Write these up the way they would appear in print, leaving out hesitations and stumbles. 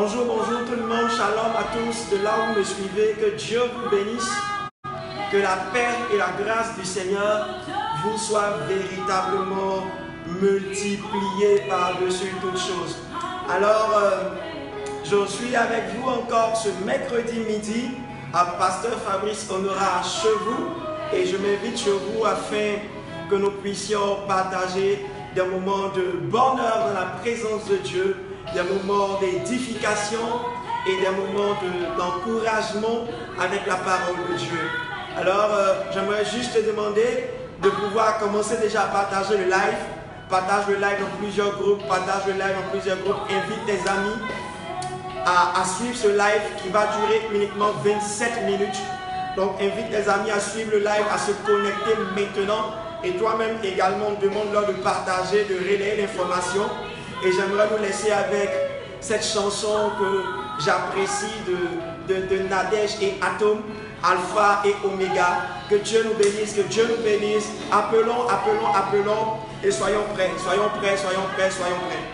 Bonjour, bonjour tout le monde, shalom à tous de là où vous me suivez, que Dieu vous bénisse, que la paix et la grâce du Seigneur vous soient véritablement multipliées par-dessus toutes choses. Alors, je suis avec vous encore ce mercredi midi à Pasteur Fabrice Honorat à Chevaux et je m'invite chez vous afin que nous puissions partager des moments de bonheur dans la présence de Dieu, des moments d'édification et des moments d'encouragement avec la parole de Dieu. Alors, j'aimerais juste te demander de pouvoir commencer déjà à partager le live. Partage le live dans plusieurs groupes, invite tes amis à suivre ce live qui va durer uniquement 27 minutes. Donc, invite tes amis à suivre le live, à se connecter maintenant. Et toi-même également, demande-leur de partager, de relayer l'information. Et j'aimerais nous laisser avec cette chanson que j'apprécie de Nadège et Atom, Alpha et Oméga. Que Dieu nous bénisse, que Dieu nous bénisse. Appelons, appelons, appelons et soyons prêts, soyons prêts, soyons prêts, soyons prêts.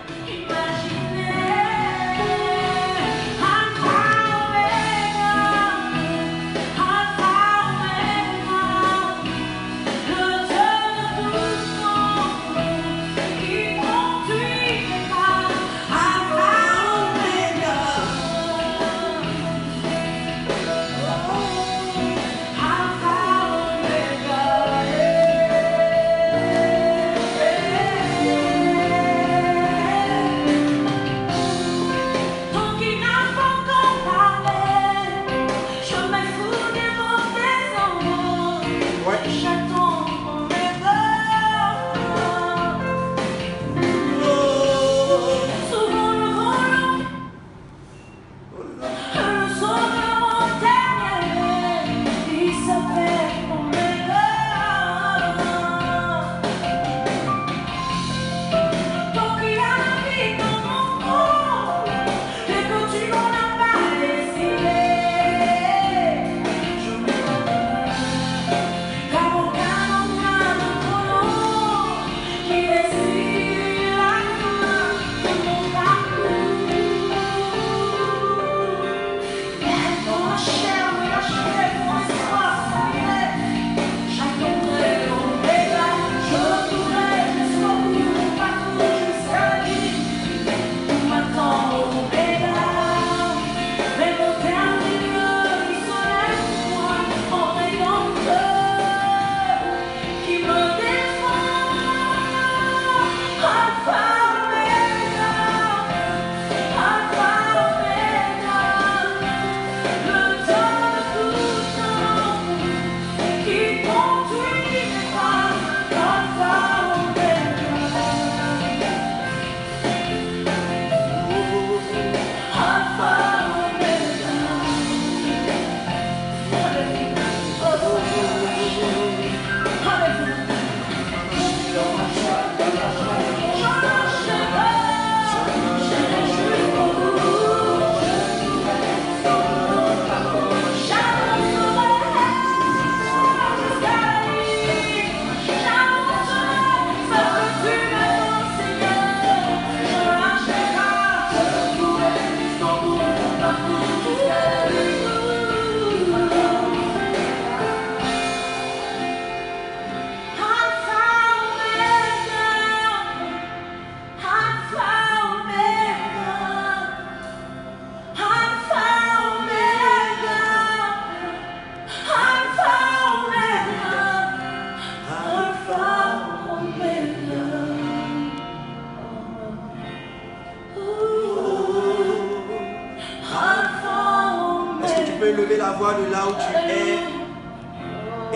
Lever la voix de là où tu es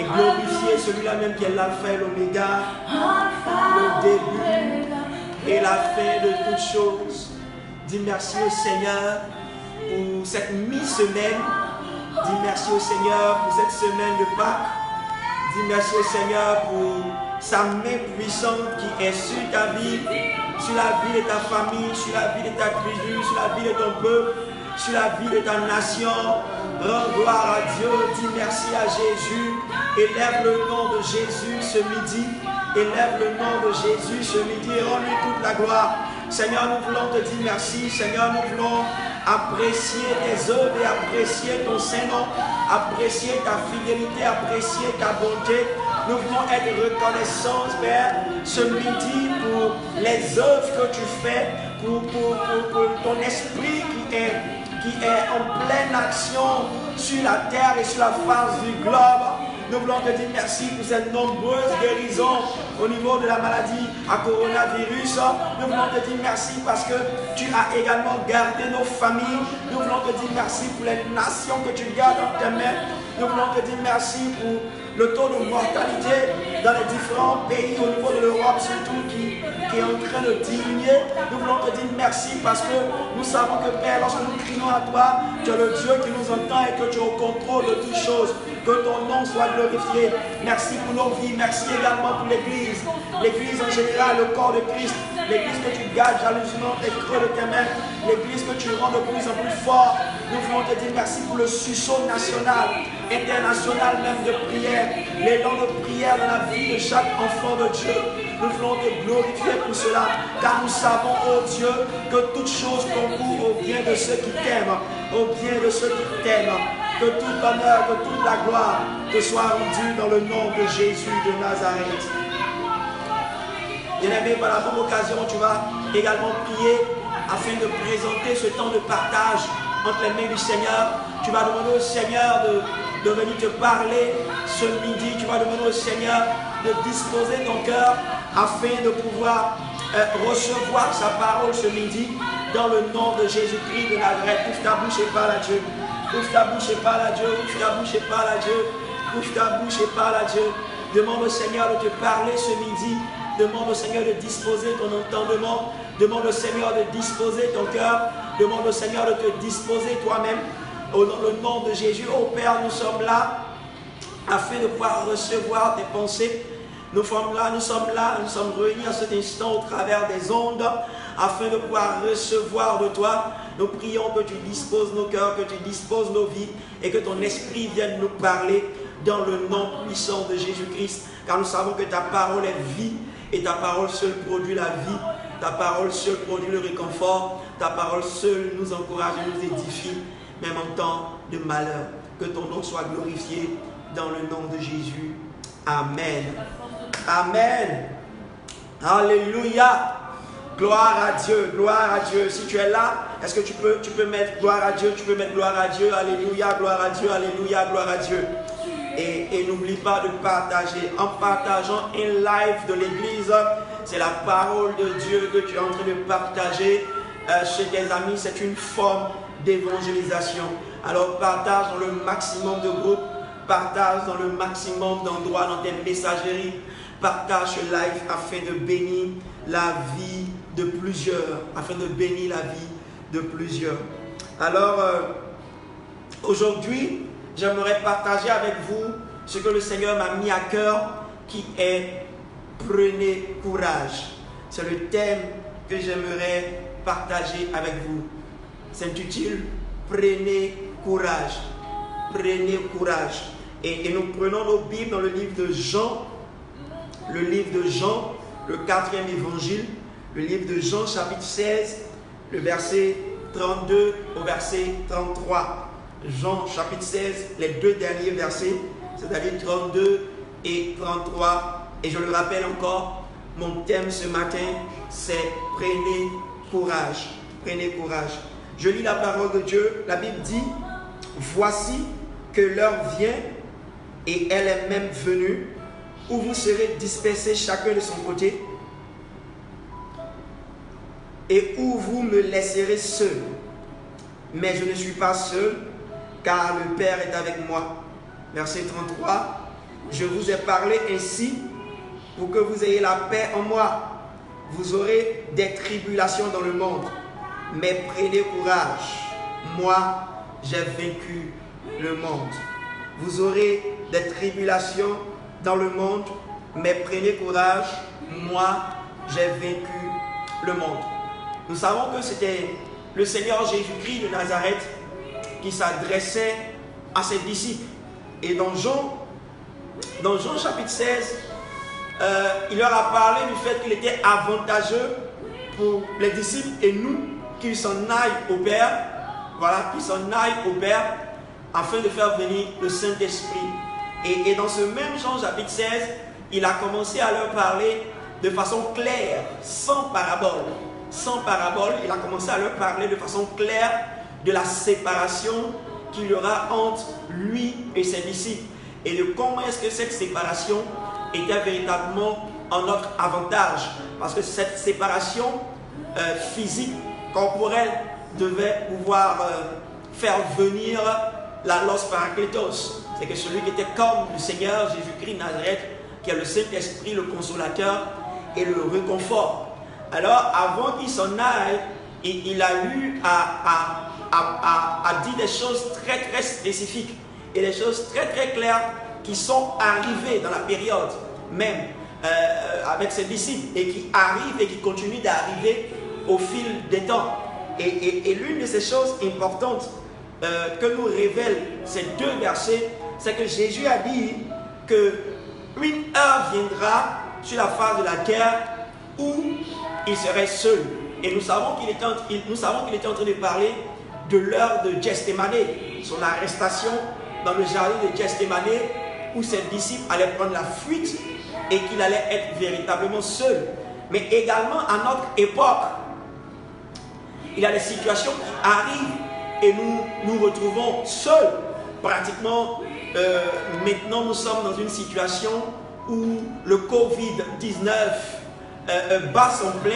et glorifier celui-là même qui est l'alpha et l'oméga, le début et la fin de toutes choses. Dis merci au Seigneur pour cette mi-semaine. Dis merci au Seigneur pour cette semaine de Pâques. Dis merci au Seigneur pour sa main puissante qui est sur ta vie, sur la vie de ta famille, sur la vie de ta tribu, sur la vie de ton peuple, sur la vie de ta nation. Rends gloire à Dieu, dis merci à Jésus, élève le nom de Jésus ce midi, élève le nom de Jésus ce midi et rends-lui toute la gloire. Seigneur, nous voulons te dire merci, Seigneur, nous voulons apprécier tes œuvres et apprécier ton Saint-Nom, apprécier ta fidélité, apprécier ta bonté. Nous voulons être reconnaissants, Père, ce midi pour les œuvres que tu fais, pour ton esprit qui est en pleine action sur la terre et sur la face du globe. Nous voulons te dire merci pour cette nombreuse guérison au niveau de la maladie à coronavirus. Nous voulons te dire merci parce que tu as également gardé nos familles. Nous voulons te dire merci pour les nations que tu gardes dans tes mains. Nous voulons te dire merci pour le taux de mortalité dans les différents pays au niveau de l'Europe surtout qui est en train de diminuer. Nous voulons te dire merci parce que nous savons que Père, lorsque nous crions à toi, tu es le Dieu qui nous entend et que tu es au contrôle de toutes choses. Que ton nom soit glorifié. Merci pour nos vies. Merci également pour l'Église. L'Église en général, le corps de Christ. L'Église que tu gardes jalousement et creux de tes mains. L'Église que tu rends de plus en plus fort. Nous voulons te dire merci pour le sursaut national, international même de prière. L'élan de prière dans la vie de chaque enfant de Dieu. Nous voulons te glorifier pour cela. Car nous savons, oh Dieu, que toute chose concourt au bien de ceux qui t'aiment. Au bien de ceux qui t'aiment. Que tout honneur, que toute la gloire te soit rendue dans le nom de Jésus de Nazareth. Bien-aimé, par la même occasion, tu vas également prier afin de présenter ce temps de partage entre les mains du Seigneur. Tu vas demander au Seigneur de venir te parler ce midi. Tu vas demander au Seigneur de disposer ton cœur afin de pouvoir recevoir sa parole ce midi dans le nom de Jésus-Christ de Nazareth. Ouvre ta bouche et parle à Dieu. Ouvre ta bouche et parle à Dieu. Ouvre ta bouche et parle à Dieu. Ouvre ta bouche et parle à Dieu. Demande au Seigneur de te parler ce midi. Demande au Seigneur de disposer ton entendement. Demande au Seigneur de disposer ton cœur. Demande au Seigneur de te disposer toi-même. Dans le nom de Jésus, oh Père, nous sommes là afin de pouvoir recevoir tes pensées. Nous sommes là, nous sommes réunis à cet instant au travers des ondes afin de pouvoir recevoir de toi. Nous prions que tu disposes nos cœurs, que tu disposes nos vies et que ton esprit vienne nous parler dans le nom puissant de Jésus-Christ. Car nous savons que ta parole est vie et ta parole seule produit la vie. Ta parole seule produit le réconfort. Ta parole seule nous encourage et nous édifie, même en temps de malheur. Que ton nom soit glorifié dans le nom de Jésus. Amen. Amen. Alléluia. Gloire à Dieu, gloire à Dieu. Si tu es là, est-ce que tu peux mettre gloire à Dieu? Tu peux mettre gloire à Dieu. Alléluia, gloire à Dieu. Alléluia, gloire à Dieu. Et n'oublie pas de partager. En partageant un live de l'église, c'est la parole de Dieu que tu es en train de partager chez tes amis. C'est une forme d'évangélisation. Alors partage dans le maximum de groupes. Partage dans le maximum d'endroits dans tes messageries. Partage ce live afin de bénir la vie de plusieurs. Afin de bénir la vie de plusieurs. Alors, aujourd'hui, j'aimerais partager avec vous ce que le Seigneur m'a mis à cœur, qui est « Prenez courage ». C'est le thème que j'aimerais partager avec vous. S'intitule « Prenez courage ». Prenez courage. Et nous prenons nos Bibles dans le livre de Jean, le 4e évangile, le livre de Jean, chapitre 16, le verset 32 au verset 33. Jean, chapitre 16, les deux derniers versets, c'est-à-dire 32 et 33. Et je le rappelle encore, mon thème ce matin, c'est « Prenez courage ». Prenez courage. Je lis la parole de Dieu. La Bible dit « Voici que l'heure vient, et elle est même venue, où vous serez dispersés chacun de son côté, et où vous me laisserez seul. Mais je ne suis pas seul, car le Père est avec moi. » Verset 33. « Je vous ai parlé ainsi pour que vous ayez la paix en moi. Vous aurez des tribulations dans le monde, mais prenez courage. Moi, j'ai vaincu le monde. » Vous aurez des tribulations dans le monde, mais prenez courage. Moi, j'ai vaincu le monde. Nous savons que c'était le Seigneur Jésus-Christ de Nazareth qui s'adressait à ses disciples. Et dans Jean chapitre 16, il leur a parlé du fait qu'il était avantageux pour les disciples et nous qu'ils s'en aillent au Père voilà, qu'ils s'en aillent au Père afin de faire venir le Saint-Esprit. Et dans ce même Jean chapitre 16, il a commencé à leur parler de façon claire, sans parabole. Sans parabole, il a commencé à leur parler de façon claire de la séparation qu'il y aura entre lui et ses disciples. Et de comment est-ce que cette séparation était véritablement en notre avantage. Parce que cette séparation physique, corporelle, devait pouvoir faire venir la Los Parakletos. C'est que celui qui était comme le Seigneur Jésus-Christ Nazareth, qui est le Saint-Esprit, le Consolateur et le Réconfort. Alors, avant qu'il s'en aille, il a eu à dire des choses très très spécifiques et des choses très très claires qui sont arrivées dans la période même avec ses disciples et qui arrivent et qui continuent d'arriver au fil des temps. Et l'une de ces choses importantes que nous révèlent ces deux versets, c'est que Jésus a dit qu'une heure viendra sur la face de la terre où il serait seul. Et nous savons qu'il était en train de parler de l'heure de Gethsémane, son arrestation dans le jardin de Gethsémane, où ses disciples allaient prendre la fuite et qu'il allait être véritablement seul. Mais également à notre époque, il y a des situations qui arrivent et nous nous retrouvons seuls. Pratiquement, maintenant nous sommes dans une situation où le Covid-19 bat son plein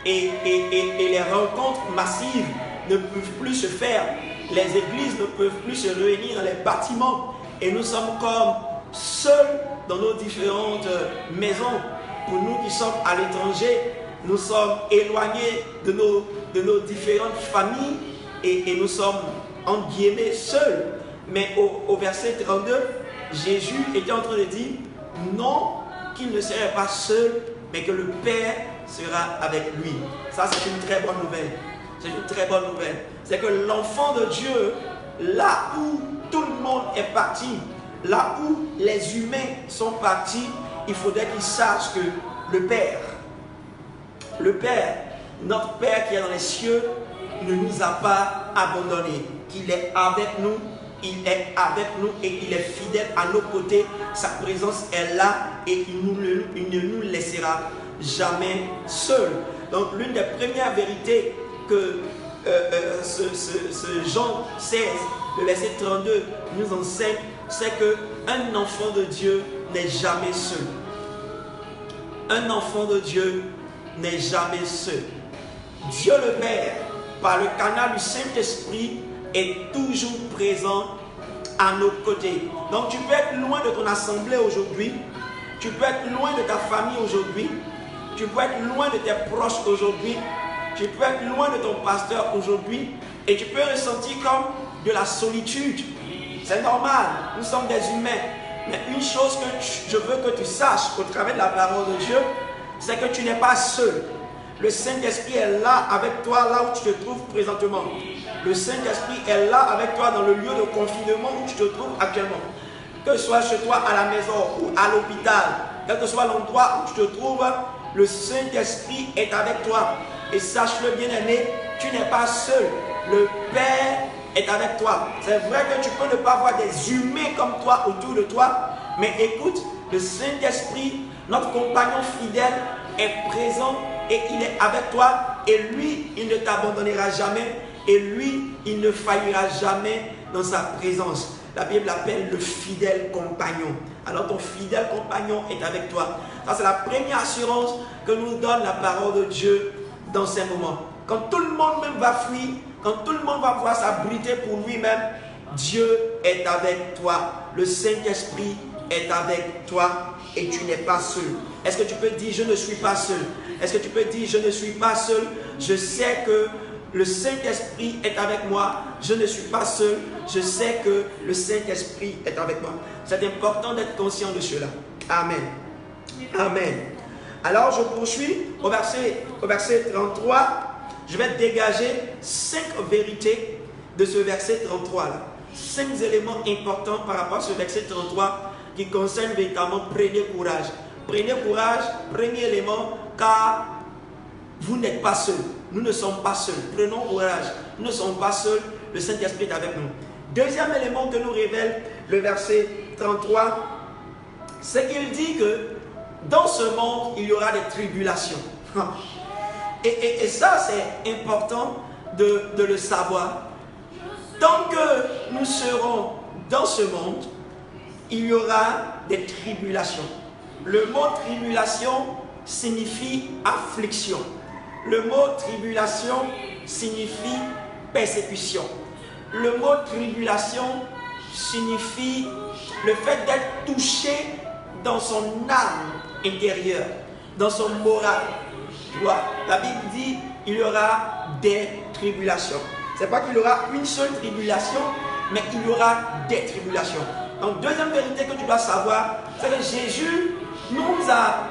et les rencontres massives ne peuvent plus se faire. Les églises ne peuvent plus se réunir dans les bâtiments et nous sommes comme seuls dans nos différentes maisons. Pour nous qui sommes à l'étranger, nous sommes éloignés de nos différentes familles et nous sommes en guillemets seuls. Mais au verset 32, Jésus était en train de dire non, qu'il ne serait pas seul, mais que le Père sera avec lui. Ça, c'est une très bonne nouvelle. C'est une très bonne nouvelle. C'est que l'enfant de Dieu, là où tout le monde est parti, là où les humains sont partis, il faudrait qu'ils sachent que le Père, notre Père qui est dans les cieux, ne nous a pas abandonnés, qu'il est avec nous. Il est avec nous et il est fidèle à nos côtés. Sa présence est là et il ne nous laissera jamais seuls. Donc l'une des premières vérités que ce Jean 16, le verset 32 nous enseigne, c'est qu'un enfant de Dieu n'est jamais seul. Un enfant de Dieu n'est jamais seul. Dieu le Père, par le canal du Saint-Esprit, est toujours présent à nos côtés. Donc tu peux être loin de ton assemblée aujourd'hui, tu peux être loin de ta famille aujourd'hui, tu peux être loin de tes proches aujourd'hui, tu peux être loin de ton pasteur aujourd'hui et tu peux ressentir comme de la solitude. C'est normal, nous sommes des humains. Mais une chose que je veux que tu saches au travers de la parole de Dieu, c'est que tu n'es pas seul. Le Saint-Esprit est là avec toi, là où tu te trouves présentement. Le Saint-Esprit est là avec toi dans le lieu de confinement où tu te trouves actuellement. Que ce soit chez toi, à la maison ou à l'hôpital, quel que soit l'endroit où tu te trouves, le Saint-Esprit est avec toi. Et sache-le, bien-aimé, tu n'es pas seul. Le Père est avec toi. C'est vrai que tu peux ne pas voir des humains comme toi autour de toi, mais écoute, le Saint-Esprit, notre compagnon fidèle, est présent et il est avec toi. Et lui, il ne t'abandonnera jamais. Et lui, il ne faillira jamais dans sa présence. La Bible l'appelle le fidèle compagnon. Alors ton fidèle compagnon est avec toi. Ça, c'est la première assurance que nous donne la parole de Dieu dans ces moments. Quand tout le monde même va fuir, quand tout le monde va pouvoir s'abriter pour lui-même, Dieu est avec toi. Le Saint-Esprit est avec toi et tu n'es pas seul. Est-ce que tu peux dire, je ne suis pas seul? Est-ce que tu peux dire, je ne suis pas seul? Je sais que le Saint-Esprit est avec moi. Je ne suis pas seul. Je sais que le Saint-Esprit est avec moi. C'est important d'être conscient de cela. Amen. Amen. Alors, je poursuis au verset 33. Je vais dégager 5 vérités de ce verset 33 là. 5 éléments importants par rapport à ce verset 33 qui concernent véritablement prenez courage. Prenez courage, premier élément, car vous n'êtes pas seuls. Nous ne sommes pas seuls. Prenons courage. Nous ne sommes pas seuls. le Saint-Esprit est avec nous. Deuxième élément que nous révèle le verset 33, c'est qu'il dit que dans ce monde, il y aura des tribulations. Et ça, c'est important de le savoir. Tant que nous serons dans ce monde, il y aura des tribulations. Le mot tribulation signifie affliction. Le mot tribulation signifie persécution. Le mot tribulation signifie le fait d'être touché dans son âme intérieure, dans son moral. Tu vois, la Bible dit il y aura des tribulations. C'est pas qu'il y aura une seule tribulation, mais il y aura des tribulations. Donc, deuxième vérité que tu dois savoir, c'est que Jésus nous a,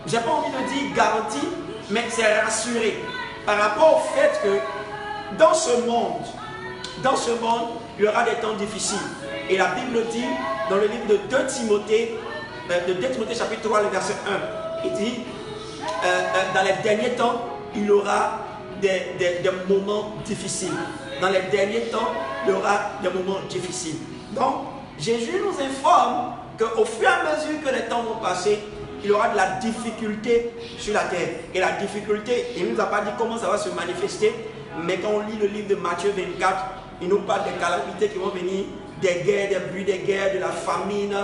j'ai pas envie de dire garanti, mais c'est rassuré par rapport au fait que dans ce monde, il y aura des temps difficiles. Et la Bible dit dans le livre de 2 Timothée, chapitre 3, le verset 1, il dit dans les derniers temps, il y aura des moments difficiles. Dans les derniers temps, il y aura des moments difficiles. Donc, Jésus nous informe qu'au fur et à mesure que les temps vont passer, il y aura de la difficulté sur la terre. Et la difficulté, il ne nous a pas dit comment ça va se manifester, mais quand on lit le livre de Matthieu 24, il nous parle des calamités qui vont venir, des guerres, des bruits des guerres, de la famine,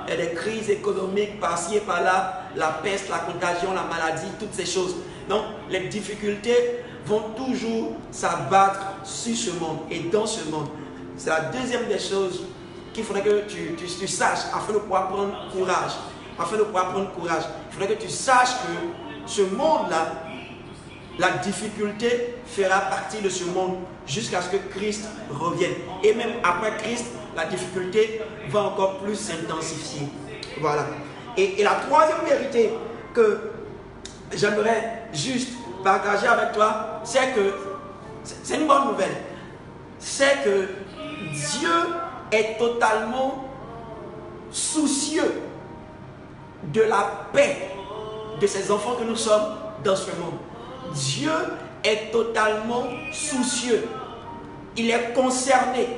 des crises économiques par-ci et par-là, la peste, la contagion, la maladie, toutes ces choses. Donc, les difficultés vont toujours s'abattre sur ce monde et dans ce monde. C'est la deuxième des choses qu'il faudrait que tu saches afin de pouvoir prendre courage. Afin de pouvoir prendre courage, il faudrait que tu saches que ce monde-là, la difficulté fera partie de ce monde jusqu'à ce que Christ revienne. Et même après Christ, la difficulté va encore plus s'intensifier. Voilà. Et la troisième vérité que j'aimerais juste partager avec toi, c'est que, c'est une bonne nouvelle, c'est que Dieu est totalement soucieux de la paix de ces enfants que nous sommes dans ce monde. Dieu est totalement soucieux. Il est concerné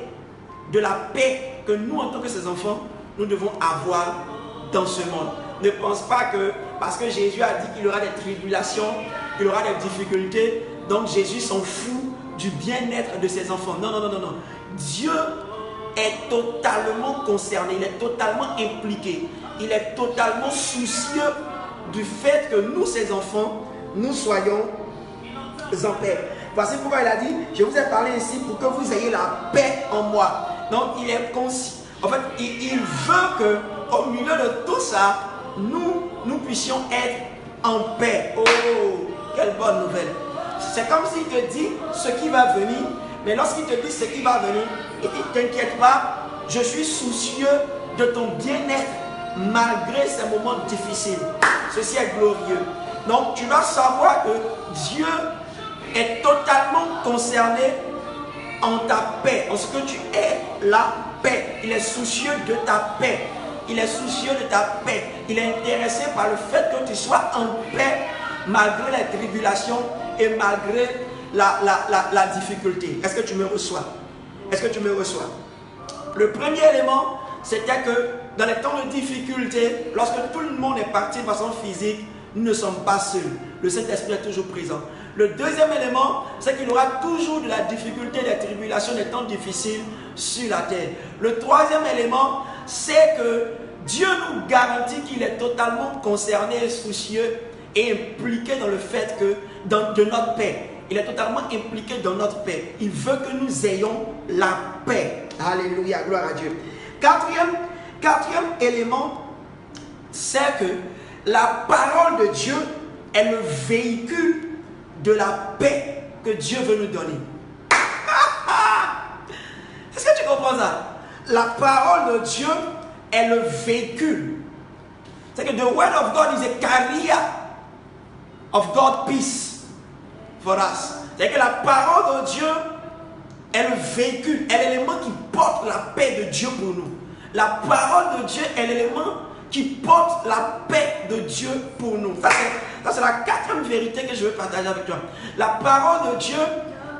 de la paix que nous, en tant que ses enfants, nous devons avoir dans ce monde. Ne pense pas que parce que Jésus a dit qu'il y aura des tribulations, qu'il y aura des difficultés, donc Jésus s'en fout du bien-être de ses enfants. Non, non, non, non, non. Dieu est totalement concerné, il est totalement impliqué. Il est totalement soucieux du fait que nous, ses enfants, nous soyons en paix. Voici pourquoi il a dit, je vous ai parlé ici pour que vous ayez la paix en moi. Donc, il est conscient. En fait, il veut qu'au milieu de tout ça, nous puissions être en paix. Oh, quelle bonne nouvelle. C'est comme s'il te dit ce qui va venir, mais lorsqu'il te dit ce qui va venir, il ne t'inquiète pas, je suis soucieux de ton bien-être malgré ces moments difficiles. Ceci est glorieux. Donc, tu dois savoir que Dieu est totalement concerné en ta paix, en ce que tu es la paix. Il est soucieux de ta paix. Il est soucieux de ta paix. Il est intéressé par le fait que tu sois en paix malgré les tribulations et malgré la difficulté. Est-ce que tu me reçois? Est-ce que tu me reçois? Le premier élément, c'était que dans les temps de difficulté, lorsque tout le monde est parti de façon physique, nous ne sommes pas seuls. Le Saint-Esprit est toujours présent. Le deuxième élément, c'est qu'il y aura toujours de la difficulté, des tribulations, des temps difficiles sur la terre. Le troisième élément, c'est que Dieu nous garantit qu'il est totalement concerné, soucieux et impliqué dans le fait que, de notre paix. Il est totalement impliqué dans notre paix. Il veut que nous ayons la paix. Alléluia, gloire à Dieu. Quatrième élément, c'est que la parole de Dieu est le véhicule de la paix que Dieu veut nous donner. Est-ce que tu comprends ça? La parole de Dieu est le véhicule. C'est que the word of God is a carrier of God peace for us. C'est que la parole de Dieu est le véhicule, est l'élément qui porte la paix de Dieu pour nous. La parole de Dieu est l'élément qui porte la paix de Dieu pour nous. Ça, c'est la quatrième vérité que je veux partager avec toi. La parole de Dieu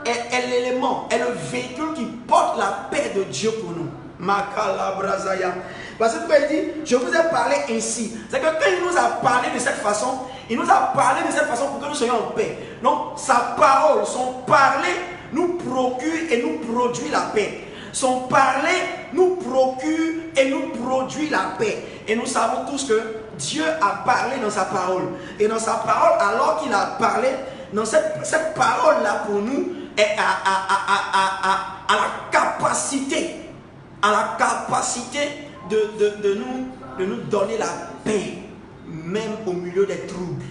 est l'élément, est le véhicule qui porte la paix de Dieu pour nous. Makalabrazaya. Parce que il dit, je vous ai parlé ainsi. C'est que quand il nous a parlé de cette façon, il nous a parlé de cette façon pour que nous soyons en paix. Donc sa parole, son parler nous procure et nous produit la paix. Son parler nous procure et nous produit la paix. Et nous savons tous que Dieu a parlé dans sa parole. Et dans sa parole, alors qu'il a parlé, dans cette parole-là pour nous, est à la capacité de nous donner la paix, même au milieu des troubles.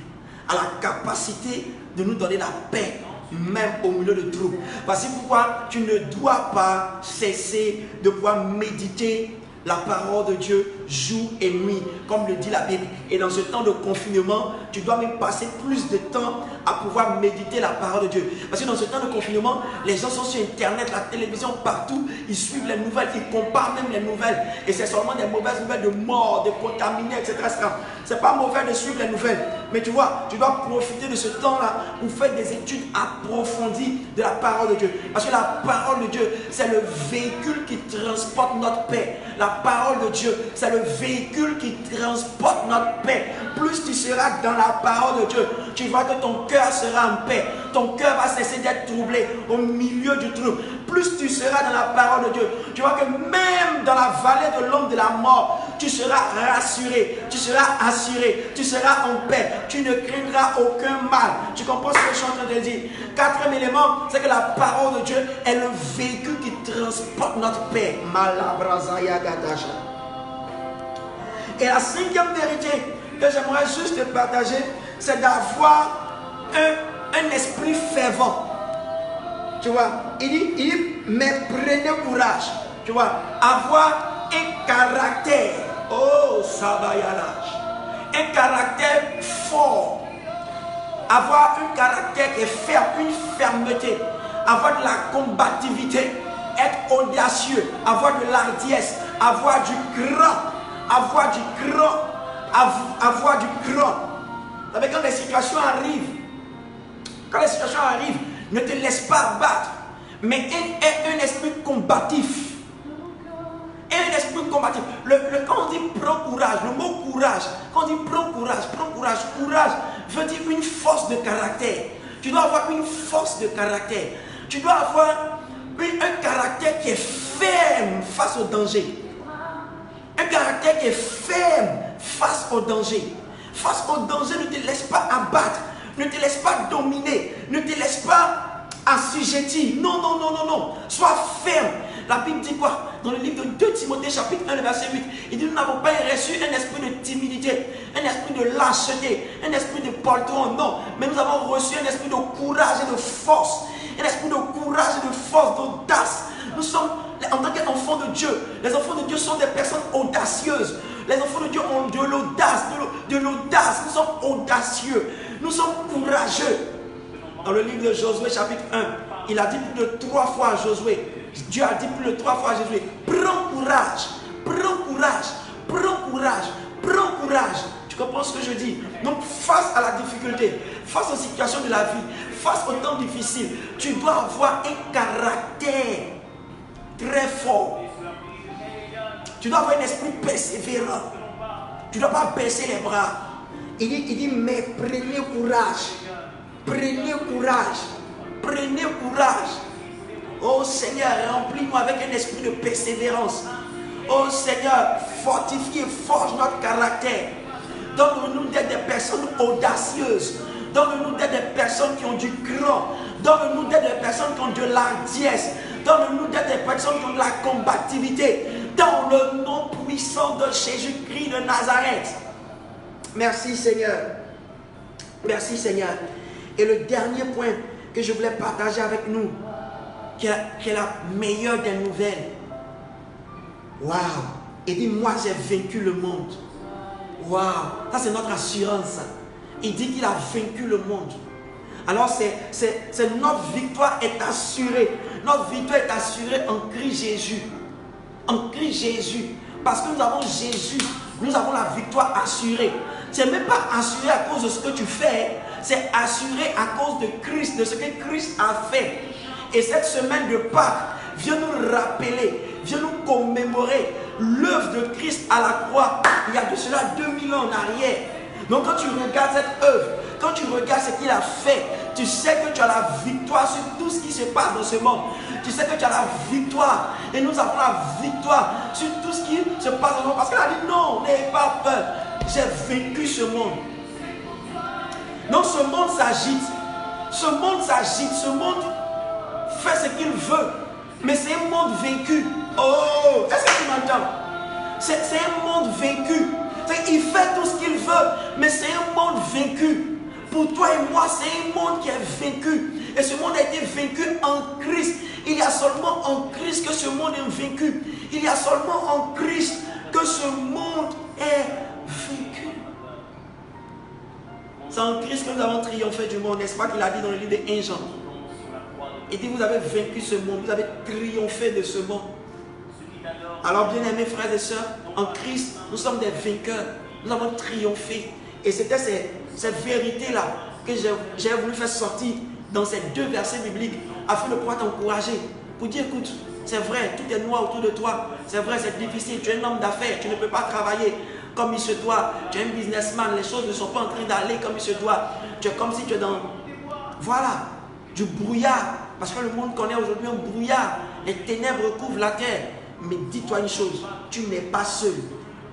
À la capacité de nous donner la paix, même au milieu de troubles. Voici pourquoi tu ne dois pas cesser de pouvoir méditer la parole de Dieu jour et nuit, comme le dit la Bible. Et dans ce temps de confinement, tu dois même passer plus de temps à pouvoir méditer la parole de Dieu. Parce que dans ce temps de confinement, les gens sont sur Internet, la télévision, partout. Ils suivent les nouvelles, ils comparent même les nouvelles. Et c'est seulement des mauvaises nouvelles de mort, de contaminés, etc. C'est pas mauvais de suivre les nouvelles. Mais tu vois, tu dois profiter de ce temps-là pour faire des études approfondies de la parole de Dieu. Parce que la parole de Dieu, c'est le véhicule qui transporte notre paix. La parole de Dieu, c'est le véhicule qui transporte notre paix. Plus tu seras dans la parole de Dieu, tu vois que ton cœur sera en paix. Ton cœur va cesser d'être troublé au milieu du trouble. Plus tu seras dans la parole de Dieu, tu vois que même dans la vallée de l'ombre de la mort, tu seras rassuré, tu seras assuré, tu seras en paix, tu ne craindras aucun mal. Tu comprends ce que je suis en train de dire? Quatrième élément, c'est que la parole de Dieu est le véhicule qui transporte notre paix. Et la cinquième vérité que j'aimerais juste te partager, c'est d'avoir un esprit fervent. Tu vois, il dit, mais prenez courage. Tu vois, avoir un caractère. Oh, Sabayalash. Un caractère fort. Avoir un caractère qui est ferme, une fermeté. Avoir de la combativité. Être audacieux. Avoir de l'ardiesse. Avoir du cran. Avoir du cran. Avoir du cran. Vous savez, quand les situations arrivent, ne te laisse pas battre, mais aie un esprit combatif. Un esprit combatif. Quand on dit prends courage, le mot courage, quand on dit prends courage, courage veut dire une force de caractère. Tu dois avoir une force de caractère. Tu dois avoir un caractère qui est ferme face au danger. Un caractère qui est ferme face au danger. Face au danger, ne te laisse pas abattre. Ne te laisse pas dominer. Ne te laisse pas assujettir. Non. Sois ferme. La Bible dit quoi? Dans le livre de 2 Timothée chapitre 1, verset 8. Il dit, nous n'avons pas reçu un esprit de timidité, un esprit de lâcheté, un esprit de poltron. Non. Mais nous avons reçu un esprit de courage et de force. Un esprit de courage et de force, d'audace. Nous sommes, en tant qu'enfants de Dieu, les enfants de Dieu sont des personnes audacieuses. Les enfants de Dieu ont de l'audace, Nous sommes audacieux. Nous sommes courageux. Dans le livre de Josué chapitre 1, il a dit plus de 3 fois à Josué. Dieu a dit plus de 3 fois à Josué, prends courage, prends courage, prends courage, prends courage. Tu comprends ce que je dis? Donc face à la difficulté, face aux situations de la vie, face aux temps difficiles, tu dois avoir un caractère très fort. Tu dois avoir un esprit persévérant. Tu ne dois pas baisser les bras. Il dit, mais prenez courage. Prenez courage. Prenez courage. Oh Seigneur, remplis-nous avec un esprit de persévérance. Oh Seigneur, fortifie et forge notre caractère. Donne-nous d'être des personnes audacieuses. Donne-nous d'être des personnes qui ont du cran. Donne-nous d'être des personnes qui ont de l'ardiesse. Donne-nous d'être des personnes qui ont de la combativité. Dans le nom puissant de Jésus-Christ de Nazareth. Merci Seigneur. Merci Seigneur. Et le dernier point que je voulais partager avec nous, qui est la meilleure des nouvelles. Waouh! Il dit, moi j'ai vaincu le monde. Waouh! Ça c'est notre assurance. Il dit qu'il a vaincu le monde. Alors notre victoire est assurée. Notre victoire est assurée en Christ Jésus. En Christ Jésus. Parce que nous avons Jésus. Nous avons la victoire assurée. Ce n'est même pas assuré à cause de ce que tu fais. C'est assuré à cause de Christ, de ce que Christ a fait. Et cette semaine de Pâques vient nous rappeler, vient nous commémorer l'œuvre de Christ à la croix, il y a de cela 2000 ans en arrière. Donc quand tu regardes cette œuvre, quand tu regardes ce qu'il a fait, tu sais que tu as la victoire sur tout ce qui se passe dans ce monde. Tu sais que tu as la victoire. Et nous avons la victoire sur tout ce qui se passe dans ce monde. Parce qu'elle a dit non, n'ayez pas peur. J'ai vaincu ce monde. Donc ce monde s'agite. Ce monde s'agite. Ce monde fait ce qu'il veut. Mais c'est un monde vaincu. Oh, est-ce que tu m'entends? C'est un monde vaincu. Il fait tout ce qu'il veut, mais c'est un monde vaincu. Pour toi et moi, c'est un monde qui est vaincu. Et ce monde a été vaincu en Christ. Il y a seulement en Christ que ce monde est vaincu. Il y a seulement en Christ que ce monde est vaincu. C'est en Christ que nous avons triomphé du monde, n'est-ce pas qu'il a dit dans le livre de 1 Jean? Il dit, vous avez vaincu ce monde, vous avez triomphé de ce monde. Alors, bien-aimés frères et sœurs, en Christ, nous sommes des vainqueurs. Nous avons triomphé. Et c'était cette vérité-là que j'ai voulu faire sortir dans ces 2 versets bibliques afin de pouvoir t'encourager. Pour dire, écoute, c'est vrai, tout est noir autour de toi. C'est vrai, c'est difficile. Tu es un homme d'affaires, tu ne peux pas travailler comme il se doit. Tu es un businessman, les choses ne sont pas en train d'aller comme il se doit. Tu es comme si tu es dans, voilà, du brouillard. Parce que le monde connaît aujourd'hui un brouillard. Les ténèbres couvrent la terre. Mais dis-toi une chose, tu n'es pas seul.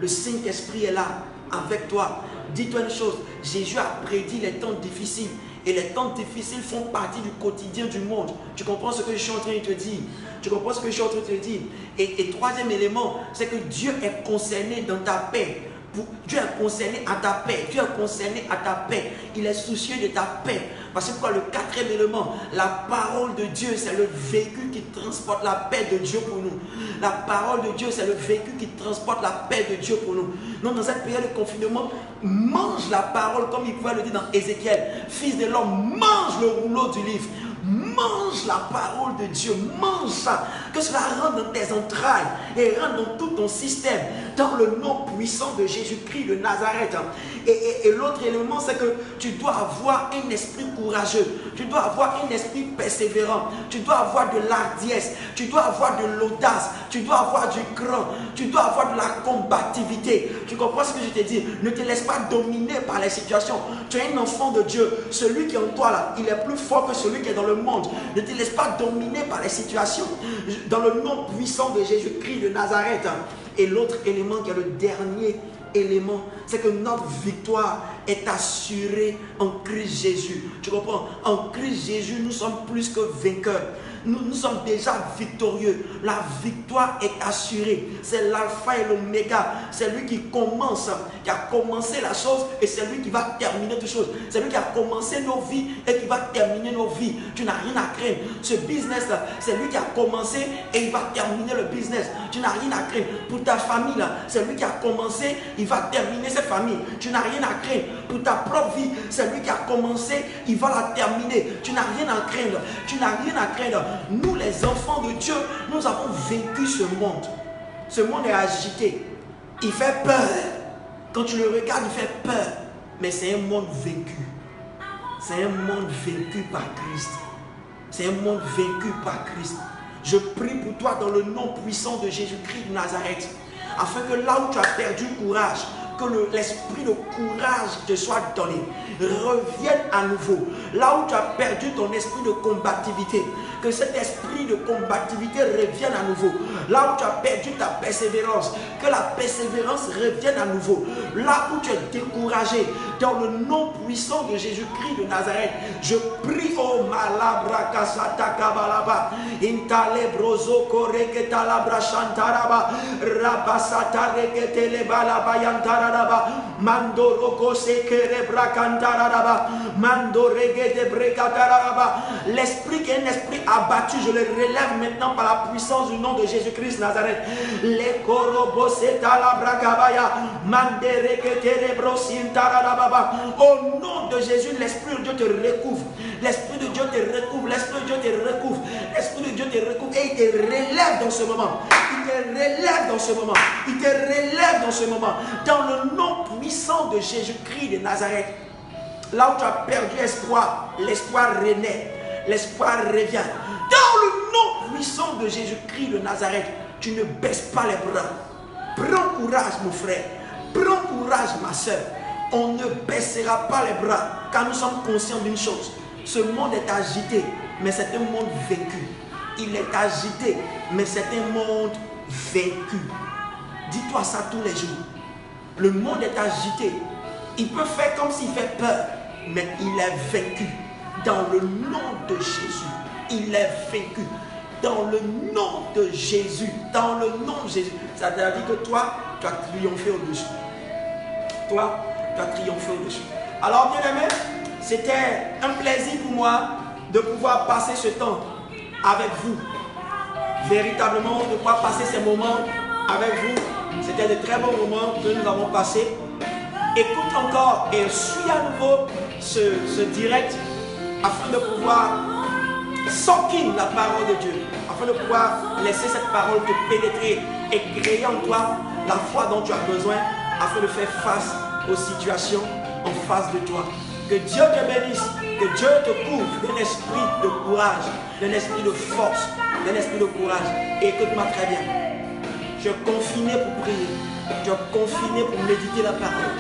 Le Saint-Esprit est là, avec toi. Dis-toi une chose, Jésus a prédit les temps difficiles. Et les temps difficiles font partie du quotidien du monde. Tu comprends ce que je suis en train de te dire? Tu comprends ce que je suis en train de te dire? Et troisième élément, c'est que Dieu est concerné dans ta paix. Dieu est concerné à ta paix. Dieu est concerné à ta paix. Il est soucieux de ta paix. Parce que quoi, le 4e élément, la parole de Dieu, c'est le véhicule qui transporte la paix de Dieu pour nous. La parole de Dieu, c'est le véhicule qui transporte la paix de Dieu pour nous. Donc dans cette période de confinement, mange la parole comme il pouvait le dire dans Ézéchiel. Fils de l'homme, mange le rouleau du livre. Mange la parole de Dieu, mange ça, que cela rentre dans tes entrailles et rentre dans tout ton système, dans le nom puissant de Jésus-Christ de Nazareth. Et l'autre élément, c'est que tu dois avoir un esprit courageux, tu dois avoir un esprit persévérant, tu dois avoir de l'ardiesse, tu dois avoir de l'audace, tu dois avoir du cran, tu dois avoir de la combativité. Tu comprends ce que je te dis? Ne te laisse pas dominer par les situations. Tu es un enfant de Dieu. Celui qui est en toi là, il est plus fort que celui qui est dans le monde. Ne te laisse pas dominer par les situations. Dans le nom puissant de Jésus-Christ de Nazareth. Et l'autre élément qui est le dernier élément, c'est que notre victoire est assurée en Christ Jésus. Tu comprends? En Christ Jésus, nous sommes plus que vainqueurs. Nous sommes déjà victorieux. La victoire est assurée. C'est l'alpha et l'oméga. C'est lui qui commence, qui a commencé la chose, et c'est lui qui va terminer toutes choses. C'est lui qui a commencé nos vies et qui va terminer nos vies. Tu n'as rien à craindre. Ce business-là, c'est lui qui a commencé et il va terminer le business. Tu n'as rien à craindre. Pour ta famille, là, c'est lui qui a commencé, il va terminer cette famille. Tu n'as rien à craindre. Pour ta propre vie, c'est lui qui a commencé, il va la terminer. Tu n'as rien à craindre. Tu n'as rien à craindre. Nous, les enfants de Dieu, nous avons vaincu ce monde. Ce monde est agité. Il fait peur. Quand tu le regardes, il fait peur. Mais c'est un monde vaincu. C'est un monde vaincu par Christ. C'est un monde vaincu par Christ. Je prie pour toi dans le nom puissant de Jésus-Christ de Nazareth, afin que là où tu as perdu courage, que l'esprit de courage te soit donné, revienne à nouveau. Là où tu as perdu ton esprit de combativité, que cet esprit de combativité revienne à nouveau. Là où tu as perdu ta persévérance, que la persévérance revienne à nouveau. Là où tu es découragé, dans le nom puissant de Jésus-Christ de Nazareth, je prie au malabra kasata kabalaba, intale brozo koreketa labra chantaraba, rabasata rekete lebalaba yantaraba, mando roko sekere brakantaraba, mando regete brekataraba. L'esprit qui est un esprit abattu, je le relève maintenant par la puissance du nom de Jésus-Christ Nazareth. Les koroboseta labra kabaya, mande rekete lebrosintaraba. Au nom de Jésus, l'Esprit de Dieu te recouvre. L'Esprit de Dieu te recouvre. L'Esprit de Dieu te recouvre. L'Esprit de Dieu te recouvre. Et il te relève dans ce moment. Il te relève dans ce moment. Il te relève dans ce moment. Dans le nom puissant de Jésus-Christ de Nazareth. Là où tu as perdu espoir, l'espoir renaît. L'espoir revient. Dans puissance de Jésus-Christ de Nazareth, tu ne baisses pas les bras. Prends courage, mon frère. Prends courage, ma soeur. On ne baissera pas les bras, car nous sommes conscients d'une chose. Ce monde est agité, mais c'est un monde vaincu. Il est agité, mais c'est un monde vaincu. Dis-toi ça tous les jours. Le monde est agité. Il peut faire comme s'il fait peur, mais il est vaincu. Dans le nom de Jésus, il est vaincu. Dans le nom de Jésus, dans le nom de Jésus. Ça veut dire que toi, tu as triomphé au-dessus. Toi, tu as triomphé au-dessus. Alors, bien aimé, c'était un plaisir pour moi de pouvoir passer ce temps avec vous. Véritablement, de pouvoir passer ces moments avec vous. C'était de très bons moments que nous avons passés. Écoute encore et suis à nouveau ce direct afin de pouvoir soaking la parole de Dieu, afin de pouvoir laisser cette parole te pénétrer et créer en toi la foi dont tu as besoin afin de faire face aux situations en face de toi. Que Dieu te bénisse, que Dieu te couvre d'un esprit de courage, d'un esprit de force, d'un esprit de courage. Et écoute-moi très bien. Tu es confiné pour prier, tu es confiné pour méditer la parole,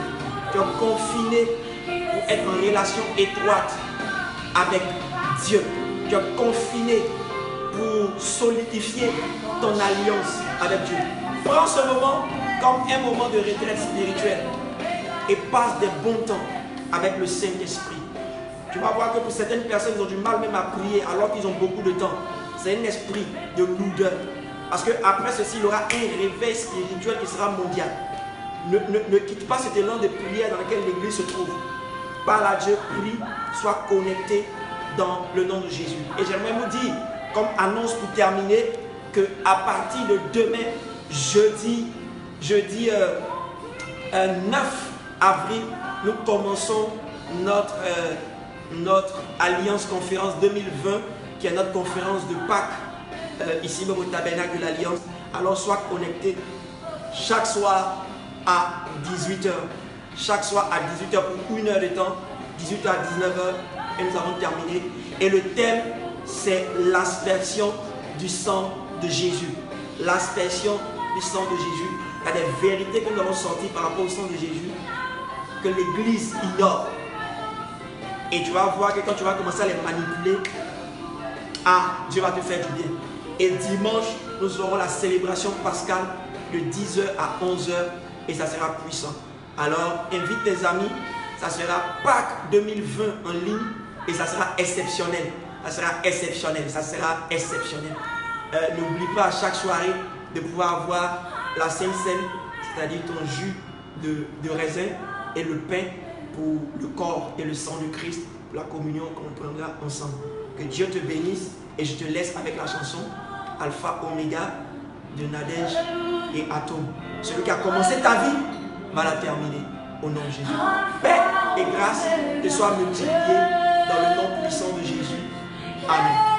tu es confiné pour être en relation étroite avec Dieu. Tu es confiné pour solidifier ton alliance avec Dieu. Prends ce moment comme un moment de retraite spirituelle et passe des bons temps avec le Saint-Esprit. Tu vas voir que pour certaines personnes, ils ont du mal même à prier alors qu'ils ont beaucoup de temps. C'est un esprit de lourdeur. Parce qu'après ceci, il y aura un réveil spirituel qui sera mondial. Ne quitte pas cet élan de prière dans lequel l'église se trouve. Parle à Dieu, prie, sois connecté dans le nom de Jésus. Et j'aimerais vous dire, comme annonce pour terminer, qu'à partir de demain, jeudi 9 avril, nous commençons notre Alliance Conférence 2020, qui est notre conférence de Pâques, ici même au Tabernacle de l'Alliance. Alors sois connecté chaque soir à 18h. Chaque soir à 18h pour 1 heure de temps, 18h à 19h, et nous avons terminé. Et le thème, c'est l'aspersion du sang de Jésus. L'aspersion du sang de Jésus. Il y a des vérités que nous avons sorties par rapport au sang de Jésus que l'Église ignore. Et tu vas voir que quand tu vas commencer à les manipuler, Dieu va te faire du bien. Et dimanche, nous aurons la célébration pascale de 10h à 11h et ça sera puissant. Alors, invite tes amis, ça sera Pâques 2020 en ligne et ça sera exceptionnel. Ça sera exceptionnel, ça sera exceptionnel. N'oublie pas à chaque soirée de pouvoir avoir la Sainte Seine, c'est-à-dire ton jus de raisin et le pain pour le corps et le sang de Christ, pour la communion qu'on prendra ensemble. Que Dieu te bénisse et je te laisse avec la chanson Alpha Omega de Nadège et Atom. Celui qui a commencé ta vie va la terminer au nom de Jésus. Paix et grâce te soient multipliées dans le nom puissant de Jésus. Amen.